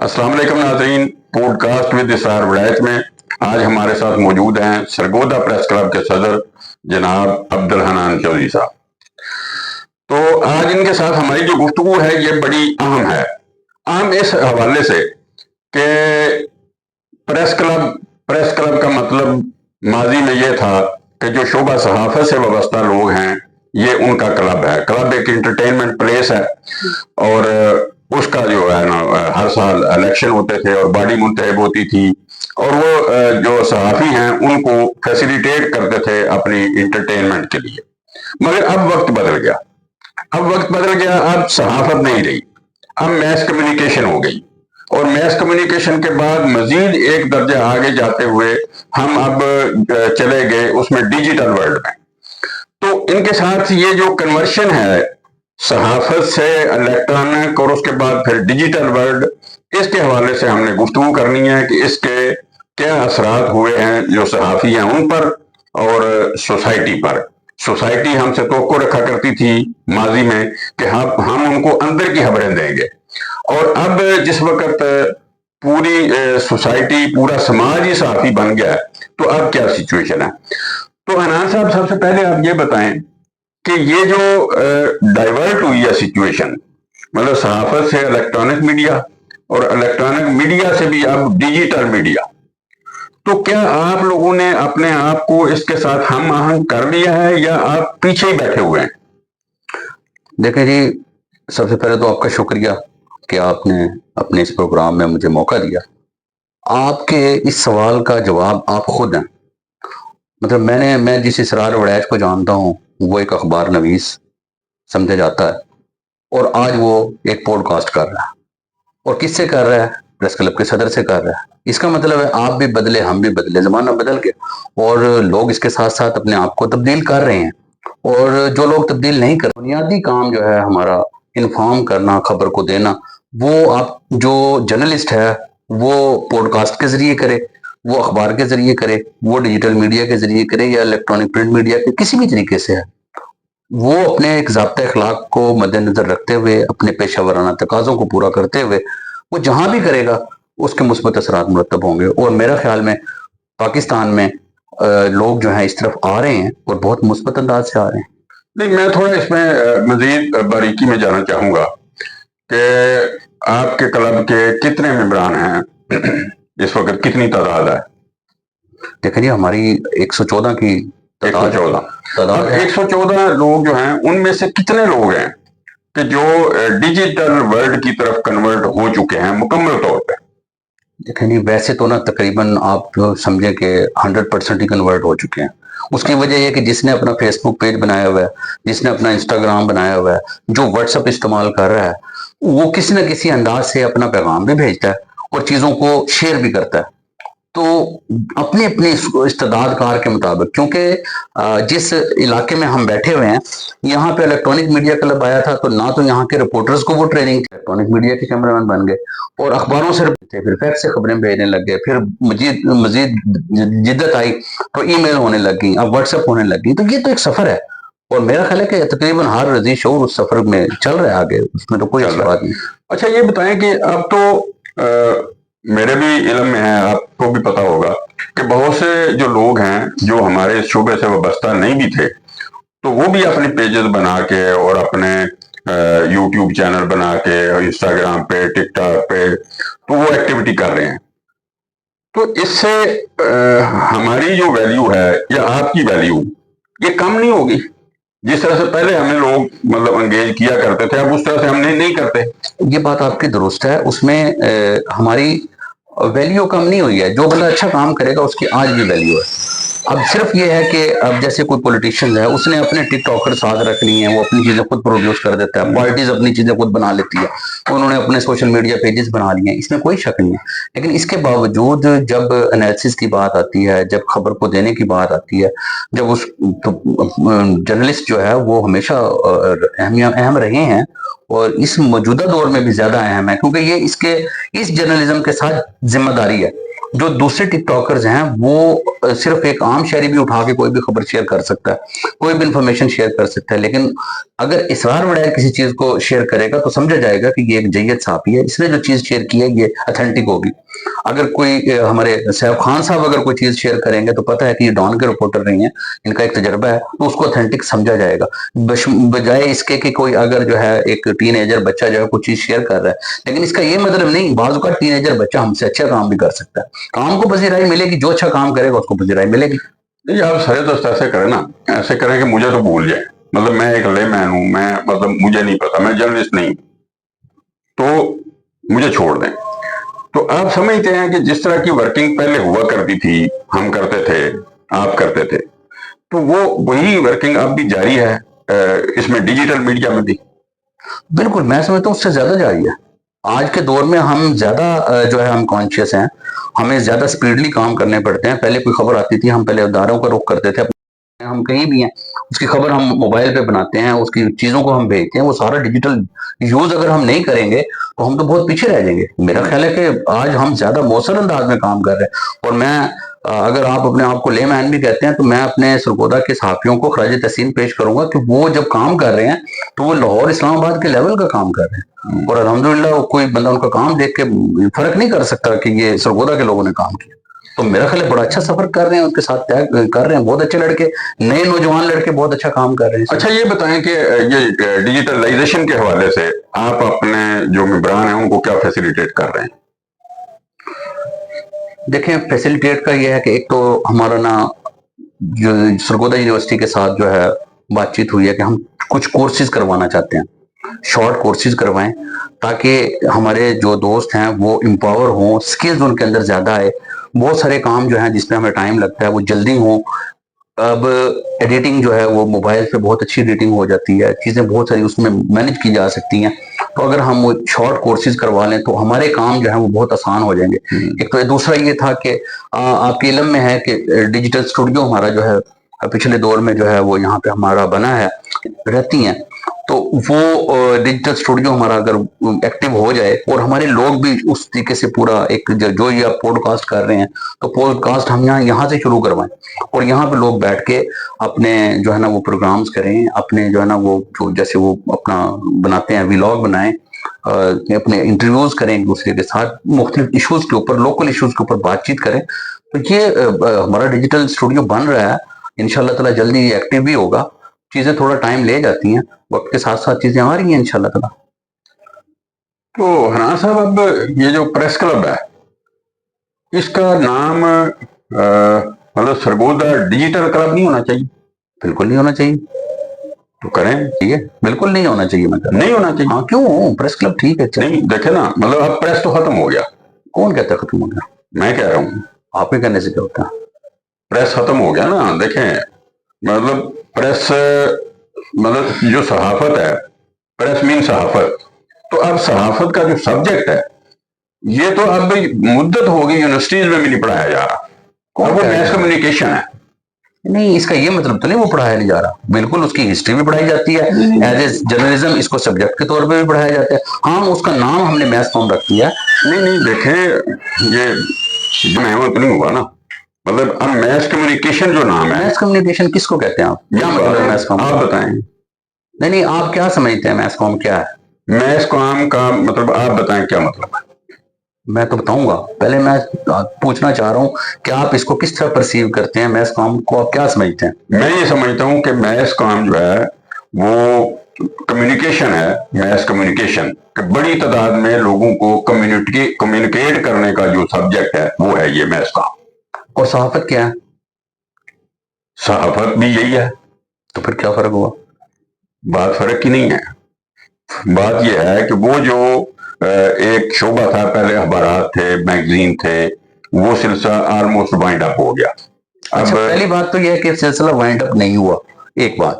अस्सलाम वालेकुम नाज़रीन, पॉडकास्ट विद इसरार वड़ैच में आज हमारे साथ मौजूद हैं सरगोदा प्रेस क्लब के सदर जनाब अब्दुल हनान चौधरी साहब। तो आज इनके साथ हमारी जो गुफ्तगू है ये बड़ी अहम है। अहम इस हवाले से कि प्रेस क्लब का मतलब माजी में ये था कि जो शोबा सहाफ़त से वाबस्ता लोग हैं ये उनका क्लब है। क्लब एक इंटरटेनमेंट प्लेस है और उसका जो है ना हर साल इलेक्शन होते थे और बॉडी मुंतखब होती थी और वो जो सहाफ़ी हैं उनको फैसिलिटेट करते थे अपनी इंटरटेनमेंट के लिए। मगर अब वक्त बदल गया, अब सहाफ़त नहीं रही, अब मैस कम्युनिकेशन हो गई और मैस कम्युनिकेशन के बाद मजीद एक दर्जा आगे जाते हुए हम अब चले गए उसमें डिजिटल वर्ल्ड में। तो इनके साथ ये जो कन्वर्शन है सहाफत से इलेक्ट्रॉनिक और उसके बाद फिर डिजिटल वर्ल्ड, इसके हवाले से हमने गुफ्तगू करनी है कि इसके क्या असरात हुए हैं जो सहाफ़ी हैं उन पर और सोसाइटी पर। सोसाइटी हमसे तवक्को रखा करती थी माजी में कि हम उनको अंदर की खबरें देंगे और अब जिस वक्त पूरी सोसाइटी पूरा समाज ही सहाफ़ी बन गया है तो अब क्या सिचुएशन है। तो हनान साहब, सबसे पहले आप ये बताएं कि ये जो डाइवर्ट हुई है सिचुएशन, मतलब सहाफत से इलेक्ट्रॉनिक मीडिया और इलेक्ट्रॉनिक मीडिया से भी अब डिजिटल मीडिया, तो क्या आप लोगों ने अपने आप को इसके साथ हम आहंग कर लिया है या आप पीछे ही बैठे हुए हैं? देखें जी, सबसे पहले तो आपका शुक्रिया कि आपने अपने इस प्रोग्राम में मुझे मौका दिया। आपके इस सवाल का जवाब आप खुद हैं। मतलब मैं जिस इसरार वड़ैच को जानता हूँ वो एक अखबार नवीस समझा जाता है और आज वो एक पॉडकास्ट कर रहा है। और किससे कर रहा है? प्रेस क्लब के सदर से कर रहा है। इसका मतलब है आप भी बदले, हम भी बदले, जमाना बदल गया और लोग इसके साथ साथ अपने आप को तब्दील कर रहे हैं। और जो लोग तब्दील नहीं कर, बुनियादी काम जो है हमारा इन्फॉर्म करना, खबर को देना, वो आप जो जर्नलिस्ट है वो पॉडकास्ट के जरिए करे, वो अखबार के जरिए करे, वो डिजिटल मीडिया के जरिए करे या इलेक्ट्रॉनिक प्रिंट मीडिया के किसी भी तरीके से है, वो अपने एक ज़ाब्ता अखलाक को मद्देनजर रखते हुए, अपने पेशा वराना तकाज़ों को पूरा करते हुए वो जहां भी करेगा उसके मुस्बत असरात मुरतब होंगे। और मेरा ख्याल में पाकिस्तान में लोग जो है इस तरफ आ रहे हैं और बहुत मुस्बत अंदाज से आ रहे हैं। नहीं, मैं थोड़ा इसमें मजीद बारीकी में जाना चाहूंगा कि आपके क्लब के कितने मेंबरान हैं इस वक्त, कितनी तादाद है? देखिए जी, हमारी 114 की 114 लोग जो हैं उनमें से कितने लोग हैं कि जो डिजिटल वर्ल्ड की तरफ कन्वर्ट हो चुके हैं मुकम्मल तौर पे? देखें जी, वैसे तो ना तकरीबन आप समझे कि 100% ही कन्वर्ट हो चुके हैं। उसकी वजह यह कि जिसने अपना फेसबुक पेज बनाया हुआ है, जिसने अपना इंस्टाग्राम बनाया हुआ है, जो व्हाट्सएप इस्तेमाल कर रहा है, वो किसी न किसी अंदाज से अपना पैगाम भी भेजता है और चीज़ों को शेयर भी करता है। तो अपने अपने इस्तेदाद कार के मुताबिक, क्योंकि जिस इलाके में हम बैठे हुए हैं यहाँ पे इलेक्ट्रॉनिक मीडिया क्लब आया था तो ना तो यहाँ के रिपोर्टर्स को वो ट्रेनिंग, इलेक्ट्रॉनिक मीडिया के कैमरामैन बन गए और अखबारों से फिर फैक्स से खबरें भेजने लग गए, फिर मजीद जिद्दत आई तो ईमेल होने लग गई, अब व्हाट्सएप होने लग गई। तो ये तो एक सफर है और मेरा ख्याल है कि तकरीबन हर रजी शऊर उस सफर में चल रहा है आगे, उसमें तो कोई बात नहीं। अच्छा, ये बताएं कि अब तो मेरे भी इल्म में है, आपको भी पता होगा कि बहुत से जो लोग हैं जो हमारे शोबे से वाबस्ता नहीं भी थे तो वो भी अपने पेजेस बना के और अपने यूट्यूब चैनल बना के और इंस्टाग्राम पे, टिकटॉक पे तो वो एक्टिविटी कर रहे हैं। तो इससे हमारी जो वैल्यू है या आपकी वैल्यू ये कम नहीं होगी? जिस तरह से पहले हमें लोग मतलब एंगेज किया करते थे अब उस तरह से हम नहीं करते। ये बात आपकी दुरुस्त है, उसमें हमारी वैल्यू कम नहीं हुई है। जो बंदा अच्छा काम करेगा उसकी आज भी वैल्यू है। अब सिर्फ ये है कि अब जैसे कोई पॉलिटिशियन है उसने अपने टिकटॉकर साथ रखनी है, वो अपनी चीजें खुद प्रोड्यूस कर देता है, पार्टीज अपनी चीजें खुद बना लेती है, उन्होंने अपने सोशल मीडिया पेजेस बना लिए हैं, इसमें कोई शक नहीं है। लेकिन इसके बावजूद जब एनालिसिस की बात आती है, जब खबर को देने की बात आती है, जब उस जर्नलिस्ट जो है वो हमेशा अहम रहे हैं और इस मौजूदा दौर में भी ज्यादा अहम है, क्योंकि ये इस जर्नलिज्म के साथ जिम्मेदारी है। جو دوسرے ٹک ٹاکرز ہیں وہ صرف ایک عام شہری بھی اٹھا کے کوئی بھی خبر شیئر کر سکتا ہے, کوئی بھی انفارمیشن شیئر کر سکتا ہے, لیکن اگر اسرار وڑیر کسی چیز کو شیئر کرے گا تو سمجھا جائے گا کہ یہ ایک جید صحافی ہے, اس نے جو چیز شیئر کی ہے یہ اتھینٹک ہوگی. اگر کوئی ہمارے سیف خان صاحب اگر کوئی چیز شیئر کریں گے تو پتہ ہے کہ یہ ڈان کے رپورٹر نہیں ہیں, ان کا ایک تجربہ ہے, تو اس کو اتھینٹک سمجھا جائے گا, بجائے اس کے کہ کوئی اگر جو ہے ایک ٹین ایجر بچہ جو ہے کوئی چیز شیئر کر رہا ہے. لیکن اس کا یہ مطلب نہیں, بعض اوقات ٹین ایجر بچہ ہم سے اچھا کام بھی کر سکتا ہے, کام کو پذیرائی ملے گی, جو اچھا کام کرے گا اس کو پذیرائی ملے گی. نہیں آپ سرے دست ایسے کریں نا, ایسے کریں کہ مجھے تو بھول جائیں, مطلب میں ایک لے مین ہوں, میں مطلب مجھے نہیں پتا, میں جرنلسٹ نہیں, تو مجھے چھوڑ دیں. تو آپ سمجھتے ہیں کہ جس طرح کی ورکنگ پہلے ہوا کرتی تھی, ہم کرتے تھے, آپ کرتے تھے, تو وہ وہی ورکنگ اب بھی جاری ہے اس میں ڈیجیٹل میڈیا میں بھی؟ بالکل, میں سمجھتا ہوں اس سے زیادہ جاری ہے. آج کے دور میں ہم زیادہ جو ہے ہم کانشیس ہیں, ہمیں زیادہ سپیڈلی کام کرنے پڑتے ہیں. پہلے کوئی خبر آتی تھی, ہم پہلے اداروں کا رخ کرتے تھے, ہم کہیں بھی ہیں اس کی خبر ہم موبائل پہ بناتے ہیں, اس کی چیزوں کو ہم بھیجتے ہیں, وہ سارا ڈیجیٹل یوز اگر ہم نہیں کریں گے تو ہم تو بہت پیچھے رہ جائیں گے. میرا خیال ہے کہ آج ہم زیادہ مؤثر انداز میں کام کر رہے ہیں, اور میں اگر آپ اپنے آپ کو لے مین بھی کہتے ہیں تو میں اپنے سرگودا کے صحافیوں کو خراج تحسین پیش کروں گا کہ وہ جب کام کر رہے ہیں تو وہ لاہور اسلام آباد کے لیول کا کام کر رہے ہیں, اور الحمدللہ کوئی بندہ ان کا کام دیکھ کے فرق نہیں کر سکتا کہ یہ سرگودا کے لوگوں نے کام کیا. تو میرا خیال ہے بڑا اچھا سفر کر رہے ہیں, ان کے ساتھ طے کر رہے ہیں, بہت اچھے لڑکے, نئے نوجوان لڑکے بہت اچھا کام کر رہے ہیں. اچھا یہ بتائیں کہ یہ ڈیجیٹلائزیشن کے حوالے سے آپ اپنے جو ممبران ہیں ان کو کیا فیسیلیٹیٹ کر رہے ہیں؟ دیکھیں فیسیلیٹیٹ کا یہ ہے کہ ایک تو ہمارا نا جو سرگودا یونیورسٹی کے ساتھ جو ہے بات چیت ہوئی ہے کہ ہم کچھ کورسز کروانا چاہتے ہیں, شارٹ کورسز کروائیں تاکہ ہمارے جو دوست ہیں وہ امپاور ہوں, سکلز ان کے اندر زیادہ آئے. بہت سارے کام جو ہیں جس پہ ہمیں ٹائم لگتا ہے وہ جلدی ہوں. اب ایڈیٹنگ جو ہے وہ موبائل پہ بہت اچھی ایڈیٹنگ ہو جاتی ہے, چیزیں بہت ساری اس میں مینج کی جا سکتی ہیں. تو اگر ہم وہ شارٹ کورسز کروا لیں تو ہمارے کام جو ہے وہ بہت آسان ہو جائیں گے. ایک تو دوسرا یہ تھا کہ آپ کے علم میں ہے کہ ڈیجیٹل اسٹوڈیو ہمارا جو ہے پچھلے دور میں جو ہے وہ یہاں پہ ہمارا بنا ہے, رہتی ہیں, تو وہ ڈیجیٹل اسٹوڈیو ہمارا اگر ایکٹیو ہو جائے اور ہمارے لوگ بھی اس طریقے سے پورا ایک جو یہ آپ پوڈ کاسٹ کر رہے ہیں تو پوڈ کاسٹ ہم یہاں سے شروع کروائیں, اور یہاں پہ لوگ بیٹھ کے اپنے جو ہے نا وہ پروگرامز کریں, اپنے جو ہے نا وہ جیسے وہ اپنا بناتے ہیں ویلاگ بنائیں, اپنے انٹرویوز کریں ایک دوسرے کے ساتھ, مختلف ایشوز کے اوپر, لوکل ایشوز کے اوپر بات چیت کریں. تو یہ ہمارا ڈیجیٹل اسٹوڈیو بن رہا ہے, انشاءاللہ تعالیٰ جلدی یہ ایکٹیو بھی ہوگا. چیزیں تھوڑا ٹائم لے جاتی ہیں, وقت کے ساتھ ساتھ چیزیں آ رہی ہیں انشاءاللہ تعالیٰ. تو حنان صاحب اب یہ جو پریس کلب ہے اس کا نام مطلب سرگودا ڈیجیٹل کلب نہیں ہونا چاہیے؟ بالکل نہیں ہونا چاہیے. تو کریں, ٹھیک ہے, بالکل نہیں ہونا چاہیے. میں نہیں ہونا چاہیے. ہاں کیوں, پریس کلب ٹھیک ہے. نہیں دیکھیں نا, مطلب اب پریس تو ختم ہو گیا. کون کہتا ہے ختم ہو گیا؟ میں کہہ رہا ہوں. آپ کے کہنے سے کیا ہوتا ہے؟ پریس ختم ہو گیا نا. دیکھیں مطلب پریس مطلب جو صحافت ہے, پریس مین صحافت, تو اب صحافت کا جو سبجیکٹ ہے یہ تو اب مدت ہوگی یونیورسٹیز میں بھی نہیں پڑھایا جا رہا, اور وہ میس کمیونیکیشن ہے. نہیں, اس کا یہ مطلب تو نہیں وہ پڑھایا نہیں جا رہا, بالکل اس کی ہسٹری بھی پڑھائی جاتی ہے, ایز اے جرنلزم اس کو سبجیکٹ کے طور پہ بھی پڑھایا جاتا ہے. ہاں اس کا نام ہم نے میس کام رکھ دیا. نہیں دیکھیں یہ محمد نہیں ہوا نا, مطلب اب میس کمیونیکیشن جو نام ہے. میس کمیونیکیشن کس کو کہتے ہیں آپ؟ کیا مطلب ہے میس کام؟ آپ بتائیں. نہیں آپ کیا سمجھتے ہیں میس کام کیا ہے؟ میس کام کا مطلب آپ بتائیں کیا مطلب ہے. میں تو بتاؤں گا, پہلے میں پوچھنا چاہ رہا ہوں کہ آپ اس کو کس طرح پرسیو کرتے ہیں, میس کام کو آپ کیا سمجھتے ہیں؟ میں یہ سمجھتا ہوں کہ میس کام جو ہے وہ کمیونیکیشن ہے, میس کمیونیکیشن, کہ بڑی تعداد میں لوگوں کو کمیونیکیٹ کرنے کا جو سبجیکٹ ہے وہ ہے یہ میس کام. اور صحافت کیا ہے؟ صحافت بھی یہی ہے. تو پھر کیا فرق ہوا؟ بات فرق کی نہیں ہے, بات یہ ہے کہ وہ جو ایک شعبہ تھا, پہلے اخبارات تھے, میگزین تھے, وہ سلسلہ آلموسٹ وائنڈ اپ ہو گیا. اچھا, پہلی بات تو یہ ہے کہ سلسلہ وائنڈ اپ نہیں ہوا. ایک بات,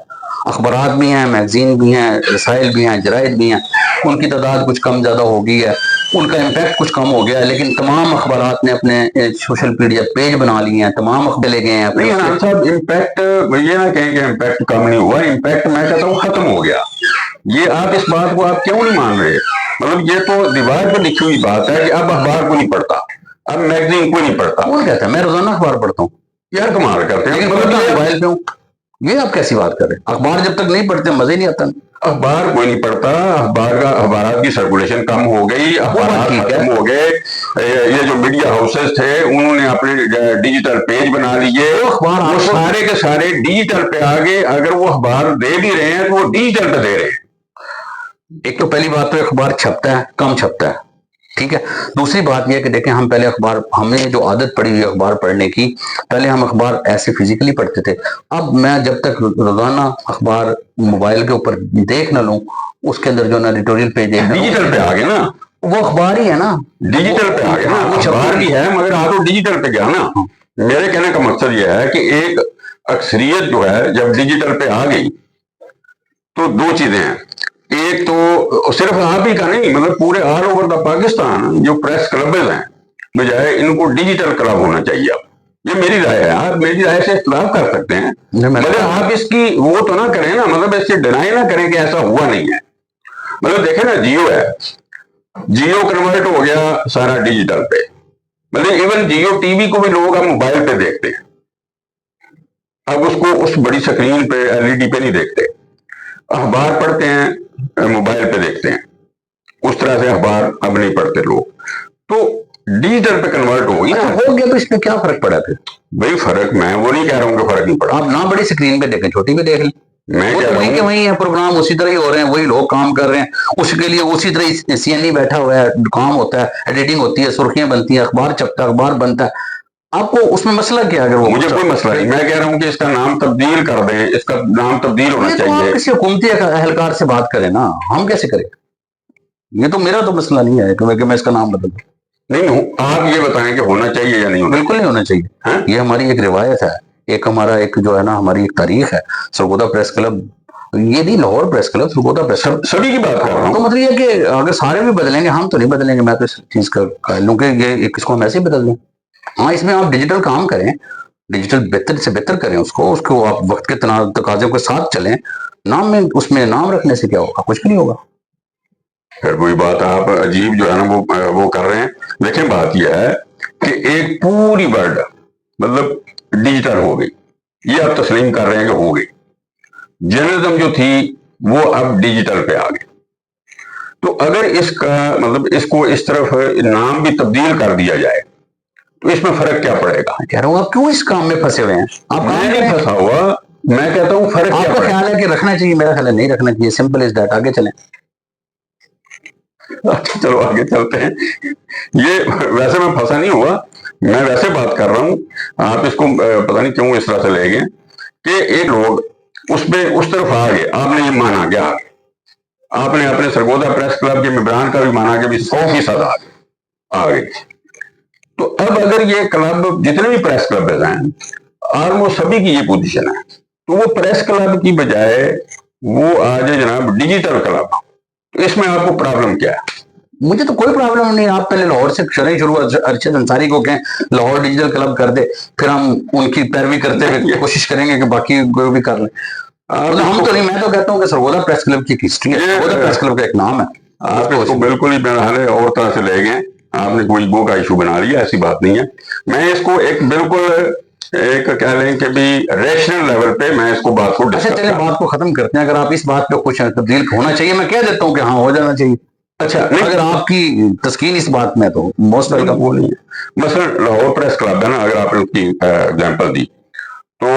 اخبارات بھی ہیں, میگزین بھی ہیں, رسائل بھی ہیں, جرائد بھی ہیں, ان کی تعداد کچھ کم زیادہ ہو گئی ہے, ان کا امپیکٹ کچھ کم ہو گیا ہے, لیکن تمام اخبارات نے اپنے سوشل میڈیا پیج بنا لیے ہیں, تمام اخبار لے گئے ہیں. نہیں حنان صاحب, امپیکٹ یہ نہ کہیں کہ امپیکٹ کم نہیں ہوا, امپیکٹ میں کہتا ہوں ختم ہو گیا. یہ آپ اس بات کو آپ کیوں نہیں مان رہے؟ مطلب یہ تو دیوار پہ لکھی ہوئی بات ہے کہ اب اخبار کو نہیں پڑھتا. अब मैगजीन कोई नहीं पढ़ता। कौन कहता है? मैं रोजाना अखबार पढ़ता हूँ। यार कमाल करते हैं, लेकिन मतलब मैं ये मोबाइल पे हूँ, ये आप कैसी बात कर रहे हैं? अखबार जब तक नहीं पढ़ते मजा ही नहीं आता। अखबार कोई नहीं पढ़ता, अखबार की सर्कुलेशन कम हो गई, अखबार ठीक है। खत्म हो गए। ये जो मीडिया हाउसेस थे उन्होंने अपने डिजिटल पेज बना लिए, अखबार वो सारे के सारे डिजिटल पे आ गए। अगर वो अखबार दे भी रहे हैं तो वो डिजिटल पे दे रहे हैं। एक तो पहली बात तो अखबार छपता है, कम छपता है, ठीक है। दूसरी बात यह है कि देखें, हम पहले अखबार, हमें जो आदत पड़ी हुई अखबार पढ़ने की, पहले हम अखबार ऐसे फिजिकली पढ़ते थे। अब मैं जब तक रोजाना अखबार मोबाइल के ऊपर देख ना लूं, उसके अंदर जो ना एडिटोरियल पेज डिजिटल पे आ गए ना, वो अखबार ही है ना, डिजिटल पे आ गए ना, वो अखबार भी है मगर आ तो डिजिटल पे गया ना। मेरे कहने का मकसद यह है कि एक अक्सरियत जो है जब डिजिटल पे आ गई तो दो चीजें हैं। एक तो सिर्फ आप ही का नहीं, मतलब पूरे ऑल ओवर द पाकिस्तान जो प्रेस क्लब हैं, बजाय इनको डिजिटल क्लब होना चाहिए। अब ये मेरी राय है, आप मेरी राय से इख्तिलाफ कर सकते हैं, मगर आप इसकी वो तो ना करें ना, मतलब इसकी डिनाई ना करें कि ऐसा हुआ नहीं है। मतलब देखें ना, जियो है, जियो कन्वर्ट हो गया सारा डिजिटल पे, मतलब इवन जियो टीवी को भी लोग अब मोबाइल पे देखते हैं, अब उसको उस बड़ी स्क्रीन पे एलईडी पे नहीं देखते। अखबार पढ़ते हैं मोबाइल पे देखते हैं, उस तरह से अखबार अब नहीं पढ़ते लोग, तो डिजिटल पे कन्वर्ट हो गई ना। हो गया तो इसमें क्या फर्क पड़ा फिर? भाई फर्क, मैं वो नहीं कह रहा हूँ कि फर्क नहीं पड़ा। आप ना बड़ी स्क्रीन पे देखें, छोटी पे देख लें, मैं वो कह तो रहा वहीं के हूँ वहीं है, प्रोग्राम उसी तरह ही हो रहे हैं, वही लोग काम कर रहे हैं, उसके लिए उसी तरह सीएनई बैठा हुआ है, काम होता है, एडिटिंग होती है, सुर्खियां बनती है, अखबार छपता है, अखबार बनता है। आपको उसमें मसला क्या है? अगर वो मुझे कोई मसला नहीं, मैं कह रहा हूँ कि इसका नाम तब्दील कर दें, इसका नाम तब्दील होना तो आप चाहिए। किसी हुकूमती एहलकार से बात करें ना, हम कैसे करें? ये तो मेरा तो मसला नहीं है कि मैं इसका नाम बदल दूं। नहीं, आप ये बताएं कि होना चाहिए या नहीं होना? बिल्कुल नहीं होना चाहिए। है? ये हमारी एक रिवायत है, एक हमारा एक जो है ना, हमारी एक तारीख है। सरगोदा प्रेस क्लब, ये नहीं Lahore press club, Sargodha press club, सभी की बात कर रहा तो हूँ। मतलब ये कि अगर सारे भी बदलेंगे, हम तो नहीं बदलेंगे। मैं तो इस चीज का कायल हूं कि ये किसको हम ऐसे ही बदल दें। हाँ, इसमें आप डिजिटल काम करें, डिजिटल बेहतर से बेहतर करें, उसको आप वक्त के तकाजों के साथ चलें। नाम में, उसमें नाम रखने से क्या होगा? कुछ भी नहीं होगा। फिर वही बात आप अजीब जो है ना वो कर रहे हैं। देखें, बात यह है कि एक पूरी वर्ल्ड मतलब डिजिटल हो गई, ये आप तस्लीम कर रहे हैं कि हो गई। जर्नलिज्म जो थी वो अब डिजिटल पे आ गई, तो अगर इसका मतलब इसको इस तरफ नाम भी तब्दील कर दिया जाए तो इसमें फर्क क्या पड़ेगा? कह रहा हूँ, आप क्यों इस काम में फंसे हुए हैं? आप मैं नहीं फंसा हुआ, मैं कहता हूँ फर्क क्या आपका पड़ेगा? ख्याल है कि रखना चाहिए, मेरा ख्याल है नहीं रखना चाहिए। Simple is that. आगे चलें। अच्छा चलो आगे चलते हैं। ये वैसे मैं फंसा नहीं हुआ, मैं वैसे बात कर रहा हूँ। आप इसको पता नहीं क्यों इस तरह से ले गए कि एक लोग उसमें उस तरफ आ गए, आपने ये माना क्या, आपने अपने सरगोदा प्रेस क्लब के मेंबरान का भी माना कि 100% आ गए। तो अब अगर ये क्लब जितने भी प्रेस क्लब हैं ऑलमोस्ट सभी की ये पोजीशन है, तो वो प्रेस क्लब की बजाय वो आ जाए जनाब डिजिटल क्लब, तो इसमें आपको प्रॉब्लम क्या है? मुझे तो कोई प्रॉब्लम नहीं। आप पहले लाहौर से करें शुरू, अरशद अंसारी को कहें लाहौर डिजिटल क्लब कर दे, फिर हम उनकी पैरवी करते हुए कोशिश करेंगे कि बाकी कोई भी कर ले। मतलब हम तो नहीं, मैं तो कहता हूँ कि सरगोदा प्रेस क्लब की हिस्ट्री है, सरगोदा प्रेस क्लब का एक नाम है। आप इसको बिल्कुल ही बहरहाल और तरह से ले गए, आपने कोई ईगो का इशू बना लिया, ऐसी बात नहीं है। मैं इसको एक बिल्कुल एक कह लें कि भी रैशनल लेवल पे मैं इसको बात को अच्छा चलिए, बात को खत्म करते हैं। अगर आप इस बात पे कुछ तब्दील होना चाहिए, मैं कह देता हूँ कि हाँ हो जाना चाहिए। अच्छा नहीं, अगर आपकी तस्कीन इस बात में, तो मोस्ट वेलकम। वो नहीं है। मसलन लाहौर प्रेस क्लब है ना, अगर आपने उसकी एग्जांपल दी, तो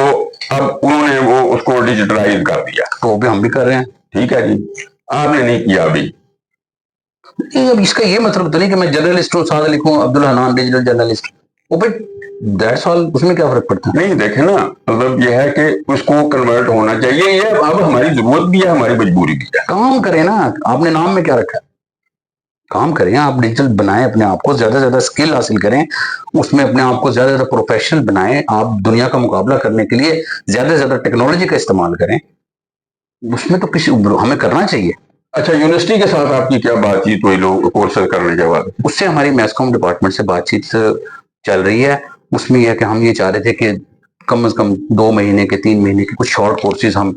अब उन्होंने वो उसको डिजिटलाइज कर दिया, तो भी हम भी कर रहे हैं। ठीक है जी, आपने नहीं किया अभी। अब इसका ये मतलब तो नहीं कि मैं जर्नलिस्ट हूँ, सादा लिखूं अब्दुल हनान डिजिटल जर्नलिस्ट, वो भाई दैट्स ऑल, उसमें क्या फर्क पड़ता है? नहीं देखे ना, मतलब ये है कि उसको कन्वर्ट होना चाहिए, ये अब हमारी जरूरत भी है, हमारी मजबूरी भी है। काम करें ना, आपने नाम में क्या रखा है? काम करें, आप डिजिटल बनाएं, अपने आप को ज्यादा से ज्यादा स्किल हासिल करें, उसमें अपने आप को ज्यादा से ज्यादा प्रोफेशनल बनाएं। आप दुनिया का मुकाबला करने के लिए ज्यादा से ज्यादा टेक्नोलॉजी का इस्तेमाल करें, उसमें तो किसी हमें करना चाहिए। अच्छा, यूनिवर्सिटी के साथ आपकी क्या बातचीत हुई लोग कोर्सेज करने के बाद? उससे हमारी मैसकॉम डिपार्टमेंट से बातचीत चल रही है। उसमें यह कि हम ये चाह रहे थे कि कम से कम 2 महीने के 3 महीने के कुछ शॉर्ट कोर्सेज हम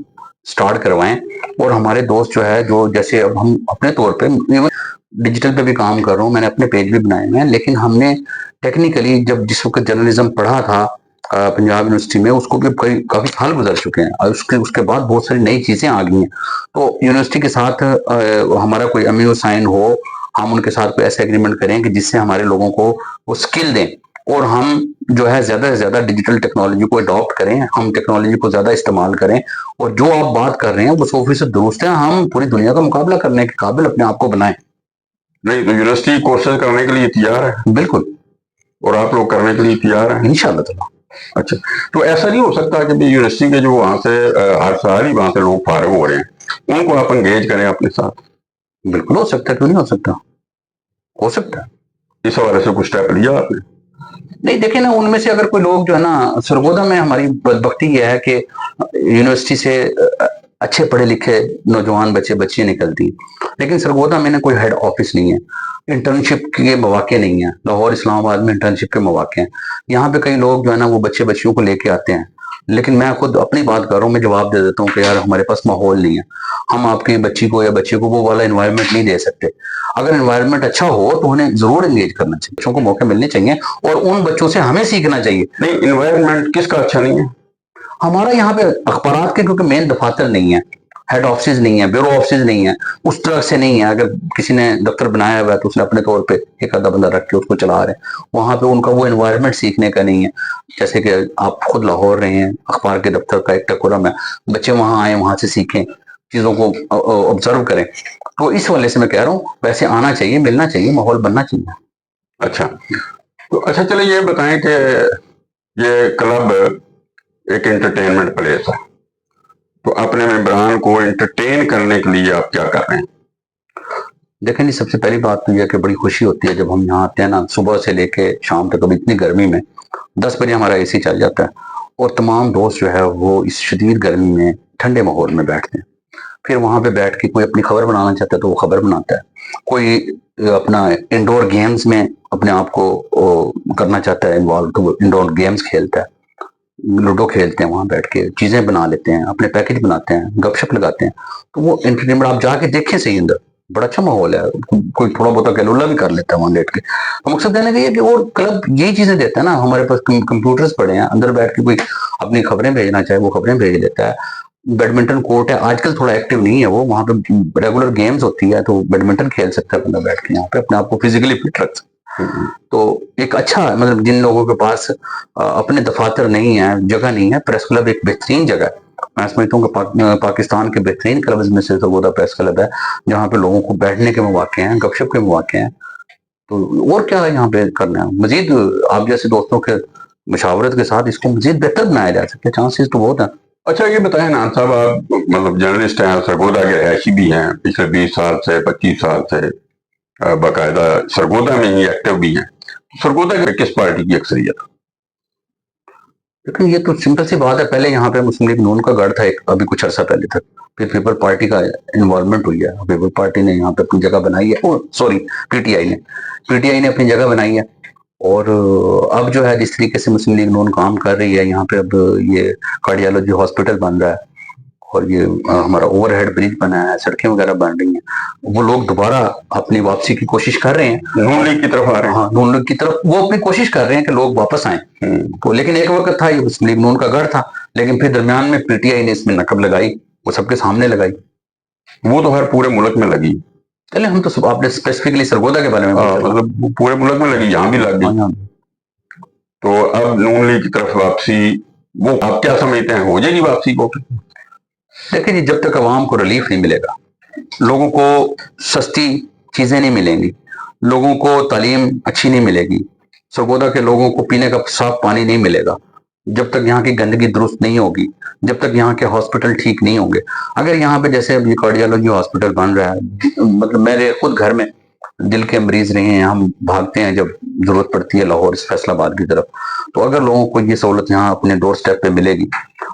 स्टार्ट करवाएं। और हमारे दोस्त जो है, जो जैसे अब हम अपने तौर पे डिजिटल पे भी काम कर रहा हूँ, मैंने अपने पेज भी बनाए हुए हैं, लेकिन हमने टेक्निकली जब जिस वक्त जर्नलिज्म पढ़ा था पंजाब यूनिवर्सिटी में, उसको भी काफी साल गुजर चुके हैं और उसके बाद बहुत सारी नई चीजें आ गई हैं। तो यूनिवर्सिटी के साथ हमारा कोई एमओयू साइन हो, हम उनके साथ कोई ऐसे एग्रीमेंट करें कि जिससे हमारे लोगों को वो स्किल दें और हम जो है ज्यादा से ज्यादा डिजिटल टेक्नोलॉजी को अडॉप्ट करें, हम टेक्नोलॉजी को ज्यादा इस्तेमाल करें। और जो आप बात कर रहे हैं वो 100% दुरुस्त है, हम पूरी दुनिया का मुकाबला करने के काबिल अपने आप को बनाएं। नहीं तो यूनिवर्सिटी कोर्सेज करने के लिए तैयार है? बिल्कुल। और आप लोग करने के लिए तैयार हैं इंशाअल्लाह ताला। अच्छा, तो ऐसा नहीं हो सकता कि यूनिवर्सिटी के जो वहां से हर साल ही वहां से लोग फारिग हो रहे हैं, उनको आप एंगेज करें अपने साथ? बिल्कुल हो सकता है, क्यों नहीं हो सकता, हो सकता है। इस हवाले से कुछ स्टेप लिया आपने? नहीं, देखिए ना, उनमें से अगर कोई लोग जो है ना, सरगोदा में हमारी बदबख्ती ये है कि यूनिवर्सिटी से अच्छे पढ़े लिखे नौजवान बच्चे बच्चियां निकलती, लेकिन सरगोदा में ना कोई हेड ऑफिस नहीं है, इंटर्नशिप के मौके नहीं है। लाहौर इस्लामाबाद में इंटर्नशिप के मौके हैं। यहाँ पे कई लोग जो है ना वो बच्चे बच्चियों को लेके आते हैं, लेकिन मैं खुद अपनी बात कर रहा हूँ, मैं जवाब दे देता हूँ कि यार हमारे पास माहौल नहीं है, हम आपकी बच्ची को या बच्चे को वो वाला एनवायरनमेंट नहीं दे सकते। अगर एनवायरनमेंट अच्छा हो तो उन्हें जरूर एंगेज करना चाहिए, बच्चों को मौके मिलने चाहिए और उन बच्चों से हमें सीखना चाहिए। नहीं, एनवायरनमेंट किसका अच्छा नहीं है? हमारा यहाँ पे अखबारात के क्योंकि मेन दफातर नहीं है, हेड ऑफिस नहीं है, ब्यूरो ऑफिस नहीं है, उस तरह से नहीं है। अगर किसी ने दफ्तर बनाया हुआ है तो उसने अपने तौर पे एक आधा बंदा रख के उसको चला रहे हैं, वहां पे उनका वो एनवायरनमेंट सीखने का नहीं है। जैसे कि आप खुद लाहौर रहे हैं, अखबार के दफ्तर का एक टकोरम है, बच्चे वहां आए, वहां से सीखें, चीजों को ऑब्जर्व करें। तो इस वाले से मैं कह रहा हूँ वैसे आना चाहिए, मिलना चाहिए, माहौल बनना चाहिए। अच्छा, तो अच्छा चलिए ये बताएं कि ये क्लब एक एंटरटेनमेंट प्लेस है, तो अपने मेंबरान को एंटरटेन करने के लिए आप क्या कर रहे हैं? देखें जी, सबसे पहली बात तो यह है कि बड़ी खुशी होती है जब हम यहाँ आते हैं ना, सुबह से लेके शाम तक। अभी इतनी गर्मी में 10 बजे हमारा एसी चल जाता है और तमाम दोस्त जो है वो इस शदीद गर्मी में ठंडे माहौल में बैठते हैं। फिर वहां पे बैठ के कोई अपनी खबर बनाना चाहता है तो वो खबर बनाता है, कोई अपना इंडोर गेम्स में अपने आप को करना चाहता है इन्वॉल्व, तो वो इंडोर गेम्स खेलता है, लूडो खेलते हैं, वहां बैठ के चीजें बना लेते हैं, अपने पैकेज बनाते हैं, गपशप लगाते हैं। तो वो एंटरटेनमेंट आप जाके देखें सही, अंदर बड़ा अच्छा माहौल है, कोई थोड़ा बहुत कैलुला भी कर लेता है वहां बैठ के। तो मकसद कहने का ये कि और क्लब यही चीजें देता है ना, हमारे पास कंप्यूटर्स पड़े हैं, अंदर बैठ के कोई अपनी खबरें भेजना चाहे वो खबरें भेज देता है। बैडमिंटन कोर्ट है, आजकल थोड़ा एक्टिव नहीं है वो, वहां पे रेगुलर गेम्स होती है तो बैडमिंटन खेल सकता है बंदा बैठ के, यहाँ पे अपने आप को फिजिकली फिट रख सकता है। तो एक अच्छा, मतलब जिन लोगों के पास अपने दफातर नहीं है, जगह नहीं है, प्रेस क्लब एक बेहतरीन जगह है। मैं समझता हूँ कि पाकिस्तान के बेहतरीन क्लब्स में से सरगोदा प्रेस क्लब है, जहाँ पे लोगों को बैठने के मौके हैं, गपशप के मौके हैं। तो और क्या है यहाँ पे करना है मजीद, आप जैसे दोस्तों के मशावरत के साथ इसको मजीद बेहतर बनाया जा सकता है, चांसेस तो बहुत है। अच्छा ये बताएं नान साहब, आप मतलब जर्नलिस्ट हैं, सरगोदा के रहायशी भी हैं, पिछले 20 साल से 25 साल से बाकायदा सरगोदा में ही एक्टिव भी हैं। सरगोदा के किस पार्टी की अक्सरियत? लेकिन ये तो सिंपल सी बात है, पहले यहाँ पे मुस्लिम लीग नून का गढ़ था एक, अभी कुछ अर्सा पहले तक, फिर पीपल पार्टी का इन्वॉल्वमेंट हुई है, पीपल पार्टी ने यहाँ पे अपनी जगह बनाई है, सॉरी पीटीआई ने अपनी जगह बनाई है। और अब जो है जिस तरीके से मुस्लिम लीग नून काम कर रही है यहाँ पे, अब ये कार्डियोलॉजी हॉस्पिटल बन रहा है और ये हमारा ओवरहेड ब्रिज बना है, सड़कें वगैरह बन रही हैं, वो लोग दोबारा अपनी वापसी की कोशिश कर रहे हैं, नून लीग की तरफ आ रहे हैं। हाँ, नून लीग की तरफ वो अपनी कोशिश कर रहे हैं कि लोग वापस आए। तो लेकिन एक वक्त था ये मुस्लिम लीग नून का गढ़ था, लेकिन फिर दरमियान में पीटीआई ने इसमें नकब लगाई, वो सबके सामने लगाई। वो तो हर पूरे मुल्क में लगी। चले, हम तो आपने स्पेसिफिकली सरगोदा के बारे में मतलब पूरे मुल्क में लगी, यहाँ भी लग गई। तो अब नून लीग की तरफ वापसी, वो आप क्या समझते हैं, हो जाएगी वापसी को? देखिए जी, जब तक अवाम को रिलीफ नहीं मिलेगा, लोगों को सस्ती चीजें नहीं मिलेंगी, लोगों को तालीम अच्छी नहीं मिलेगी, सरगोदा के लोगों को पीने का साफ पानी नहीं मिलेगा, जब तक यहाँ की गंदगी दुरुस्त नहीं होगी, जब तक यहाँ के हॉस्पिटल ठीक नहीं होंगे। अगर यहाँ पे जैसे अभी कार्डियोलॉजी हॉस्पिटल बन रहा है, मतलब मेरे खुद घर में दिल के मरीज रहे हैं, हम भागते हैं जब जरूरत पड़ती है लाहौर फैसलाबाद की तरफ, तो अगर लोगों को ये सहूलत यहाँ अपने डोर स्टेप पे मिलेगी,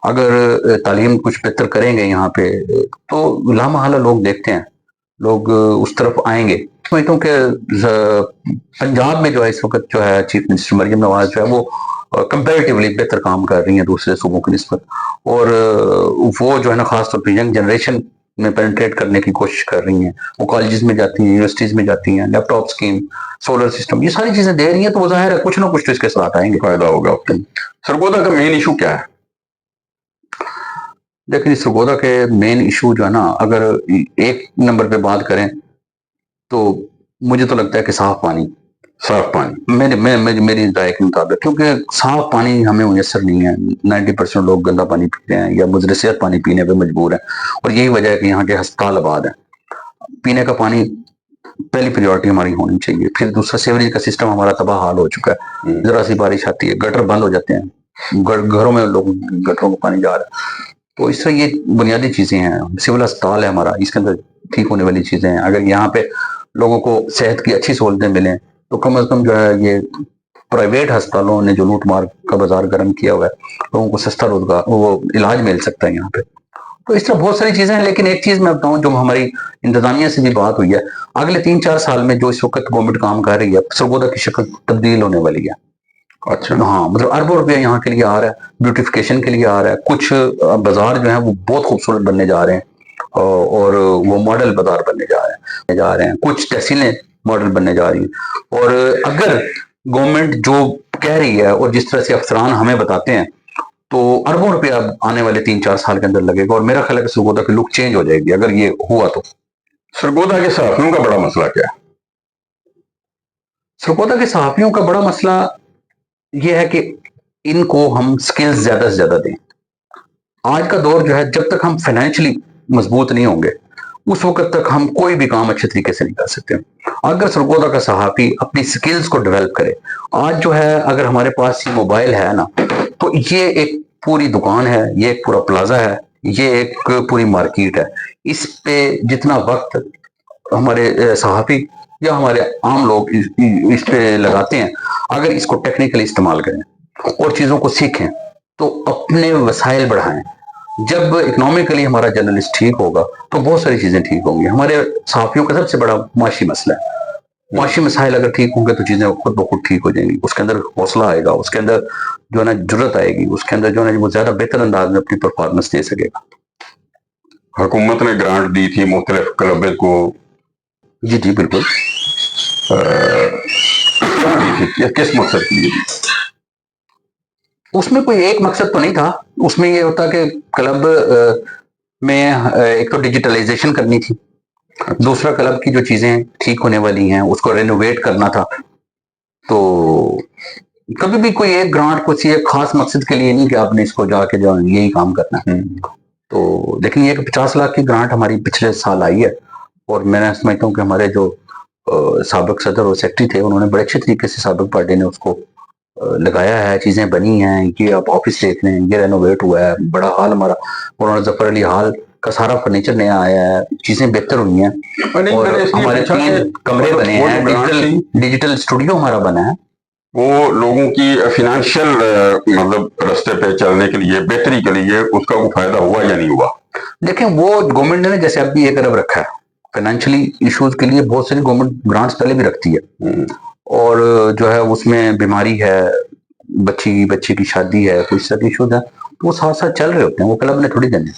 अगर तालीम कुछ बेहतर करेंगे यहाँ पे, तो लामहला लोग देखते हैं, लोग उस तरफ आएंगे। समझता हूँ कि पंजाब में जो है इस वक्त जो है चीफ मिनिस्टर मरियम नवाज जो है वो कंपैरेटिवली बेहतर काम कर रही हैं दूसरे सूबों की निस्बत, और वो जो है ना खास तौर पे यंग जनरेशन में पेनिट्रेट करने की कोशिश कर रही हैं। वो कॉलेजेस में जाती हैं, यूनिवर्सिटीज में जाती हैं, लैपटॉप स्कीम, सोलर सिस्टम, ये सारी चीजें दे रही हैं, तो वो जाहिर है कुछ ना कुछ तो इसके साथ आएंगे। फायदा होगा। सरगोदा का मेन इशू क्या है? देखिए सरगोदा के मेन इशू जो है ना, अगर एक नंबर पे बात करें तो मुझे तो लगता है कि साफ पानी। साफ पानी मेरी राय के मुताबिक, क्योंकि साफ पानी हमें मुयसर नहीं है। 90% लोग गंदा पानी पीते हैं या मुजर सेहत पानी पीने पे मजबूर हैं, और यही वजह है कि यहाँ के अस्पताल आबाद है। पीने का पानी पहली प्रायोरिटी हमारी होनी चाहिए। फिर दूसरा, सेवरेज का सिस्टम हमारा तबाह हाल हो चुका है। जरा सी बारिश आती है गटर बंद हो जाते हैं, घरों में लोग गटरों में पानी जा रहा है। तो इस तरह ये बुनियादी चीजें हैं। सिविल अस्पताल है हमारा, इसके अंदर ठीक होने वाली चीजें हैं। अगर यहाँ पे लोगों को सेहत की अच्छी सहूलतें मिलें तो कम से कम जो है ये प्राइवेट अस्पतालों ने जो लूट मार का बाजार गर्म किया हुआ है, लोगों को सस्ता रोजगार वो इलाज मिल सकता है यहाँ पे। तो इस तरह बहुत सारी चीजें हैं। लेकिन एक चीज मैं बताऊं, जो हमारी इंतजामिया से भी बात हुई है, अगले 3-4 साल में जो इस वक्त गवर्नमेंट काम कर रही है, सरगोदा की शक्ल तब्दील होने वाली है। अच्छा। हाँ, मतलब अरबों रुपया यहाँ के लिए आ रहा है, ब्यूटिफिकेशन के लिए आ रहा है। कुछ बाजार जो है वो बहुत खूबसूरत बनने जा रहे हैं, और वो मॉडल बाजार बनने जा रहे हैं। कुछ तहसीलें मॉडल बनने जा रही हैं। और अगर गवर्नमेंट जो कह रही है और जिस तरह से अफसरान हमें बताते हैं, तो अरबों रुपया आने वाले 3-4 साल के अंदर लगेगा, और मेरा ख्याल है कि सरगोदा की लुक चेंज हो जाएगी अगर ये हुआ तो। सरगोदा के सहाफियों का बड़ा मसला क्या है? सरगोदा के सहाफियों का बड़ा मसला ये है कि इनको हम स्किल्स ज्यादा से ज्यादा दें। आज का दौर जो है, जब तक हम फाइनेंशियली मजबूत नहीं होंगे उस वक्त तक हम कोई भी काम अच्छे तरीके से नहीं कर सकते। अगर सरगोदा का सहाफी अपनी स्किल्स को डेवलप करे, आज जो है अगर हमारे पास ये मोबाइल है ना, तो ये एक पूरी दुकान है, ये एक पूरा प्लाजा है, ये एक पूरी मार्केट है। इस पे जितना वक्त हमारे सहाफी या हमारे आम लोग इस पे लगाते हैं, अगर इसको टेक्निकली इस्तेमाल करें और चीजों को सीखें तो अपने वसाइल बढ़ाएं। जब इकोनॉमिकली हमारा जर्नलिस्ट ठीक होगा तो बहुत सारी चीजें ठीक होंगी। हमारे सहाफियों का सबसे बड़ा माशी मसला है। माशी मसाइल अगर ठीक होंगे तो चीजें खुद ब खुद ठीक हो जाएंगी। उसके अंदर हौसला आएगा, उसके अंदर जो है ना जुर्रत आएगी, उसके अंदर जो है ना वो ज्यादा बेहतर अंदाज में अपनी परफॉर्मेंस दे सकेगा। हुकूमत ने ग्रांट दी थी मुख्तलिफ क्लब को। जी जी बिल्कुल। किस मकसद के लिए? उसमें कोई एक मकसद तो नहीं था। उसमें ये होता कि क्लब में एक तो डिजिटलाइजेशन करनी थी, दूसरा क्लब की जो चीजें ठीक होने वाली हैं उसको रेनोवेट करना था। तो कभी भी कोई एक ग्रांट किसी एक खास मकसद के लिए नहीं कि आपने इसको जाके जो यही काम करना है। तो लेकिन ये 50 लाख की ग्रांट हमारी पिछले साल आई है, और मैं समझता हूँ कि हमारे जो साबिक सदर और सेक्रेटरी थे उन्होंने बड़े अच्छे तरीके से साबिक पार्टी ने उसको लगाया है। चीजें बनी हैं, ये आप ऑफिस देख रहे हैं, ये रेनोवेट हुआ है, बड़ा हॉल हमारा मौलाना जफर अली हॉल का सारा फर्नीचर नया आया है, चीजें बेहतर हुई हैं, और हमारे 3 कमरे बने हैं, डिजिटल स्टूडियो हमारा बना है। वो लोगों की फाइनेंशियल मतलब रास्ते पे चलने के लिए, बेहतरी के लिए उसका कोई फायदा हुआ या नहीं हुआ? देखें, वो गवर्नमेंट ने जैसे अभी 1 अरब रखा है फाइनेंशियली इश्यूज के लिए, बहुत सारी गवर्नमेंट ग्रांट्स पहले भी रखती है, और जो है उसमें बीमारी है, बच्ची की शादी है, कोई सारे इश्यूज है, तो वो साथ साथ चल रहे होते हैं, वो क्लब ने थोड़ी देने।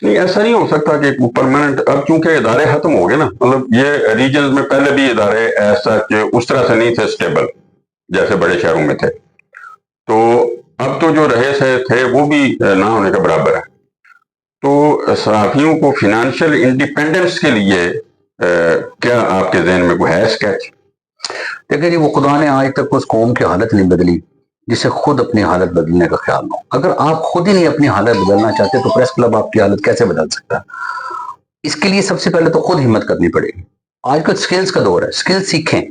नहीं, ऐसा नहीं हो सकता कि परमानेंट, अब चूंकि इदारे खत्म हो गए ना, मतलब ये रीजन में पहले भी इदारे ऐसा कि उस तरह से नहीं थे स्टेबल जैसे बड़े शहरों में थे, तो अब तो जो रहे थे वो भी ना होने के बराबर है। तो सहाफियों को फाइनेंशियल इंडिपेंडेंस के लिए क्या आपके जहन में कोई है स्केच? देखिए जी, वो खुदा ने आज तक उस कौम की हालत नहीं बदली जिसे खुद अपनी हालत बदलने का ख्याल हो। अगर आप खुद ही नहीं अपनी हालत बदलना चाहते तो प्रेस क्लब आपकी हालत कैसे बदल सकता है? इसके लिए सबसे पहले तो खुद हिम्मत करनी पड़ेगी। आजकल स्किल्स का दौर है, स्किल सीखें।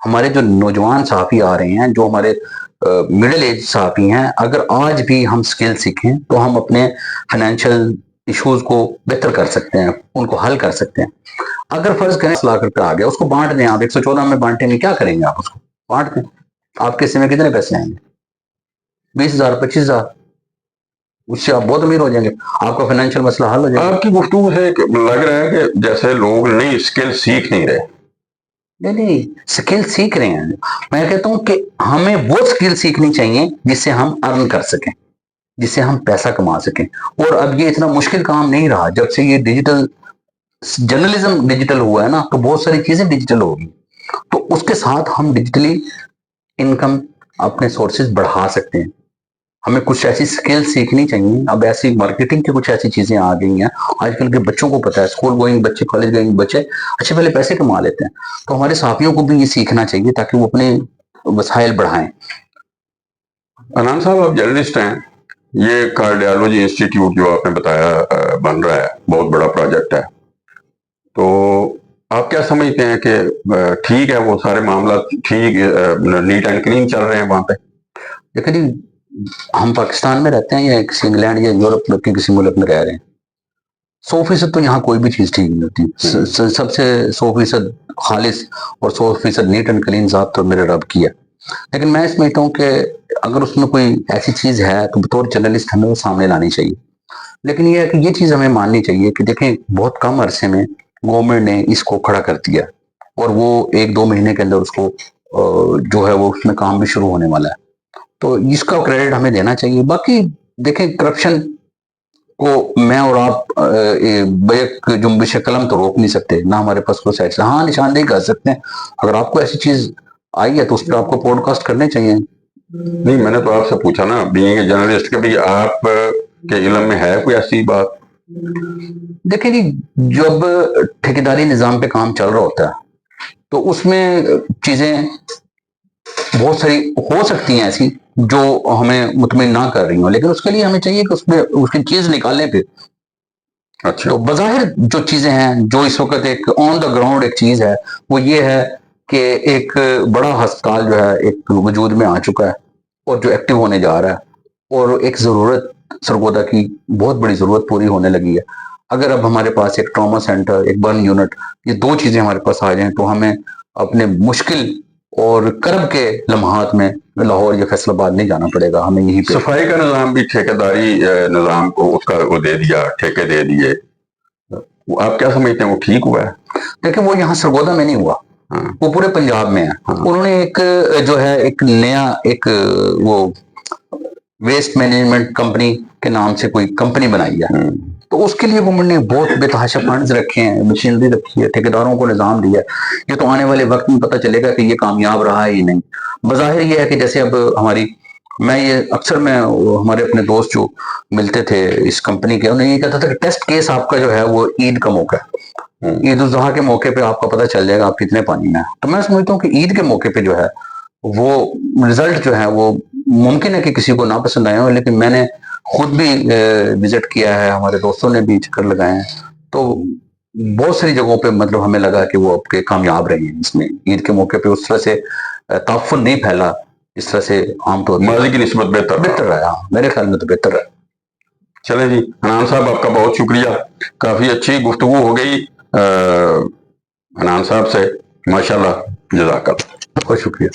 हमारे जो नौजवान सहाफी आ रहे हैं, जो हमारे मिडिल एज सहाफी हैं, अगर आज भी हम स्किल सीखें तो हम अपने फाइनेंशियल इश्यूज को बेहतर कर सकते हैं, उनको हल कर सकते हैं। अगर फर्ज करें 1 लाख रुपया आ गया, उसको बांट दें आप, 114 में बांटेंगे, क्या करेंगे आप? उसको बांट दें, आपके हिस्से में कितने पैसे आएंगे? 20,000, 25,000, उससे आप बहुत अमीर हो जाएंगे, आपका फाइनेंशियल मसला हल हो जाएगा। आपकी गुफ्तगू से लग रहा है कि जैसे लोग नई स्किल सीख नहीं रहे, نہیں اسکل سیکھ رہے ہیں. میں کہتا ہوں کہ ہمیں وہ اسکل سیکھنی چاہیے جس سے ہم ارن کر سکیں, جس سے ہم پیسہ کما سکیں. اور اب یہ اتنا مشکل کام نہیں رہا جب سے یہ ڈیجیٹل جرنلزم ڈیجیٹل ہوا ہے نا, تو بہت ساری چیزیں ڈیجیٹل ہوگی, تو اس کے ساتھ ہم ڈیجیٹلی انکم اپنے سورسز بڑھا سکتے ہیں. ہمیں کچھ ایسی اسکل سیکھنی چاہیے. اب ایسی مارکیٹنگ کی کچھ ایسی چیزیں آ گئی ہیں آج کل کے بچوں کو پتا ہے, اسکول گوئنگ بچے, کالج گوئنگ بچے اچھے پہلے پیسے کما لیتے ہیں. تو ہمارے ساتھیوں کو بھی یہ سیکھنا چاہیے تاکہ وہ اپنے وسائل بڑھائیں. انان صاحب آپ جرنلسٹ ہیں, یہ کارڈیالوجی انسٹیٹیوٹ جو آپ نے بتایا بن رہا ہے, بہت بڑا پروجیکٹ ہے, تو آپ کیا سمجھتے ہیں کہ ٹھیک ہے وہ سارے معاملات ٹھیک نیٹ اینڈ کلین چل رہے ہیں وہاں پہ؟ دیکھیں جی, ہم پاکستان میں رہتے ہیں یا کسی انگلینڈ یا یورپ کے کسی ملک میں رہ رہے ہیں, 100% تو یہاں کوئی بھی چیز ٹھیک نہیں ہوتی. سب سے 100% خالص اور 100% نیٹ اینڈ کلین ذات تو میرے رب کی ہے. لیکن میں سمجھتا ہوں کہ اگر اس میں کوئی ایسی چیز ہے تو بطور جرنلسٹ ہمیں وہ سامنے لانی چاہیے. لیکن یہ ہے کہ یہ چیز ہمیں ماننی چاہیے کہ دیکھیں بہت کم عرصے میں گورنمنٹ نے اس کو کھڑا کر دیا, اور وہ 1-2 مہینے کے اندر اس کو جو ہے وہ اس میں کام بھی شروع ہونے والا ہے. تو اس کا کریڈٹ ہمیں دینا چاہیے. باقی دیکھیں کرپشن کو میں اور آپ بیک جنبش قلم تو روک نہیں سکتے, نہ ہمارے پاس کوئی سائٹ. ہاں نشاندہی کر سکتے ہیں. اگر آپ کو ایسی چیز آئی ہے تو اس پہ آپ کو پوڈ کاسٹ کرنے چاہیے. نہیں, میں نے تو آپ سے پوچھا نا, بینگ جرنلسٹ کے بھی آپ کے علم میں ہے کوئی ایسی بات؟ دیکھیں جی, جب ٹھیکیداری نظام پہ کام چل رہا ہوتا ہے تو اس میں چیزیں بہت ساری ہو سکتی ہیں ایسی جو ہمیں مطمئن نہ کر رہی ہوں, لیکن اس کے لیے ہمیں چاہیے کہ اس میں اس کی چیز نکالیں پھر. اچھا, تو بظاہر جو چیزیں ہیں جو اس وقت ایک آن دا گراؤنڈ ایک چیز ہے وہ یہ ہے کہ ایک بڑا ہسپتال جو ہے ایک وجود میں آ چکا ہے اور جو ایکٹیو ہونے جا رہا ہے, اور ایک ضرورت سرگودا کی بہت بڑی ضرورت پوری ہونے لگی ہے. اگر اب ہمارے پاس ایک ٹراما سینٹر, ایک برن یونٹ, یہ 2 چیزیں ہمارے پاس آ جائیں تو ہمیں اپنے مشکل اور کرب کے لمحات میں لاہور یا فیصل آباد نہیں جانا پڑے گا. ہمیں یہیں پہ صفائی کا نظام بھی ٹھیکیداری نظام کو اس کا وہ دے دیا, ٹھیکے دے دیے, آپ کیا سمجھتے ہیں وہ ٹھیک ہوا ہے؟ دیکھیں وہ یہاں سرگودا میں نہیں ہوا, وہ پورے پنجاب میں ہے. انہوں نے ایک جو ہے ایک نیا ایک وہ ویسٹ مینجمنٹ کمپنی کے نام سے کوئی کمپنی بنائی ہے, تو اس کے لیے گورنمنٹ نے بہت بے تحاشا فنڈز رکھے ہیں, مشینری رکھی ہے, ٹھیکیداروں کو نظام دیا ہے. یہ تو آنے والے وقت میں پتہ چلے گا کہ یہ کامیاب رہا ہے یا نہیں. بظاہر یہ ہے کہ جیسے اب ہماری میں یہ اکثر میں ہمارے اپنے دوست جو ملتے تھے اس کمپنی کے, انہیں یہ کہتا تھا کہ ٹیسٹ کیس آپ کا جو ہے وہ عید کا موقع ہے, عید الاضحیٰ کے موقع پہ آپ کا پتہ چل جائے گا آپ کتنے پانی میں ہیں. تو میں سمجھتا ہوں کہ عید کے موقع پہ جو ہے وہ رزلٹ جو ہے وہ ممکن ہے کہ کسی کو نہ پسند آئے ہوں, لیکن میں نے خود بھی وزٹ کیا ہے, ہمارے دوستوں نے بھی چکر لگائے ہیں, تو بہت ساری جگہوں پہ مطلب ہمیں لگا کہ وہ اب کے کامیاب رہے ہیں. اس میں عید کے موقع پہ اس طرح سے تعفن نہیں پھیلا اس طرح سے عام طور پر ماضی کی نسبت بہتر رہا. میرے خیال میں تو بہتر ہے. چلیں جی, حنان صاحب آپ کا بہت شکریہ, کافی اچھی گفتگو ہو گئی حنان صاحب سے, ماشاءاللہ, جزاک اللہ. بہت شکریہ.